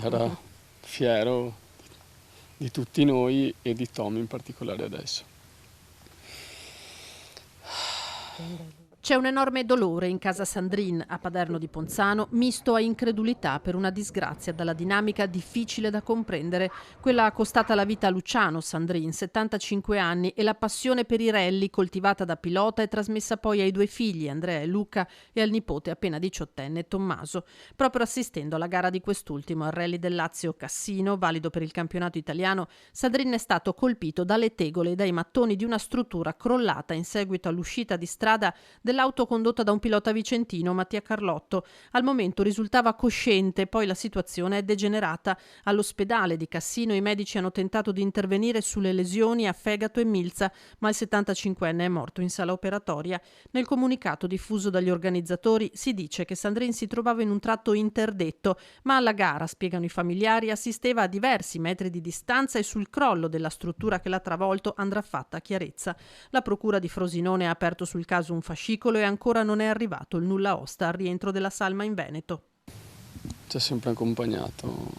era fiero di tutti noi e di Tommy in particolare adesso. C'è un enorme dolore in casa Sandrine, a Paderno di Ponzano, misto a incredulità per una disgrazia dalla dinamica difficile da comprendere. Quella costata la vita a Luciano Sandrine, 75 anni, e la passione per i rally, coltivata da pilota e trasmessa poi ai due figli, Andrea e Luca, e al nipote appena 18enne Tommaso. Proprio assistendo alla gara di quest'ultimo, al rally del Lazio Cassino, valido per il campionato italiano, Sandrine è stato colpito dalle tegole e dai mattoni di una struttura crollata in seguito all'uscita di strada dell'auto condotta da un pilota vicentino, Mattia Carlotto. Al momento risultava cosciente, poi la situazione è degenerata. All'ospedale di Cassino i medici hanno tentato di intervenire sulle lesioni a fegato e milza, ma il 75enne è morto in sala operatoria. Nel comunicato diffuso dagli organizzatori si dice che Sandrine si trovava in un tratto interdetto, ma alla gara, spiegano i familiari, assisteva a diversi metri di distanza e sul crollo della struttura che l'ha travolto andrà fatta chiarezza. La procura di Frosinone ha aperto sul caso un fascicolo e ancora non è arrivato il nulla osta al rientro della salma in Veneto. Ci ha sempre accompagnato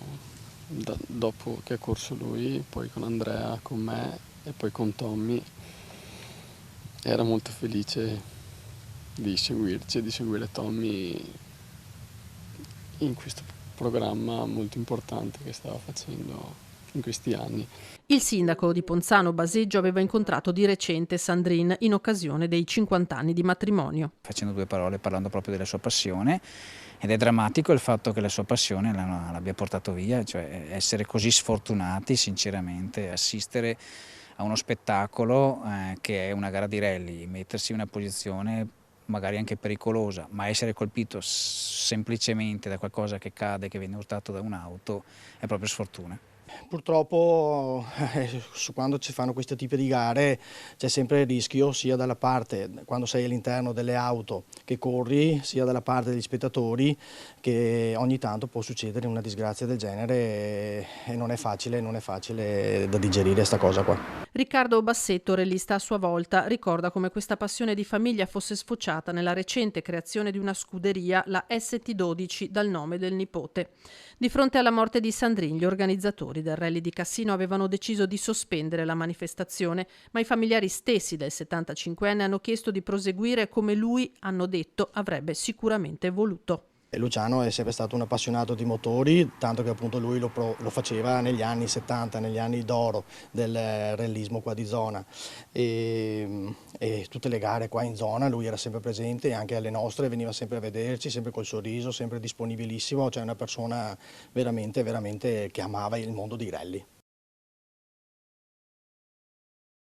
dopo che ha corso lui, poi con Andrea, con me e poi con Tommy. Era molto felice di seguirci e di seguire Tommy in questo programma molto importante che stava facendo in questi anni. Il sindaco di Ponzano Baseggio aveva incontrato di recente Sandrine in occasione dei 50 anni di matrimonio. Facendo due parole, parlando proprio della sua passione, ed è drammatico il fatto che la sua passione l'abbia portato via, cioè essere così sfortunati sinceramente, assistere a uno spettacolo che è una gara di rally, mettersi in una posizione magari anche pericolosa, ma essere colpito semplicemente da qualcosa che cade, che viene urtato da un'auto, è proprio sfortuna. Purtroppo quando si fanno questo tipo di gare c'è sempre il rischio sia dalla parte, quando sei all'interno delle auto che corri, sia dalla parte degli spettatori, che ogni tanto può succedere una disgrazia del genere e non è facile da digerire questa cosa qua. Riccardo Bassetto, rallista a sua volta, ricorda come questa passione di famiglia fosse sfociata nella recente creazione di una scuderia, la ST12, dal nome del nipote. Di fronte alla morte di Sandrine, gli organizzatori del rally di Cassino avevano deciso di sospendere la manifestazione, ma i familiari stessi del 75enne hanno chiesto di proseguire come lui, hanno detto, avrebbe sicuramente voluto. Luciano è sempre stato un appassionato di motori, tanto che appunto lui lo faceva negli anni 70, negli anni d'oro del rallismo qua di zona e tutte le gare qua in zona lui era sempre presente, anche alle nostre veniva sempre a vederci, sempre col sorriso, sempre disponibilissimo, cioè una persona veramente che amava il mondo dei rally.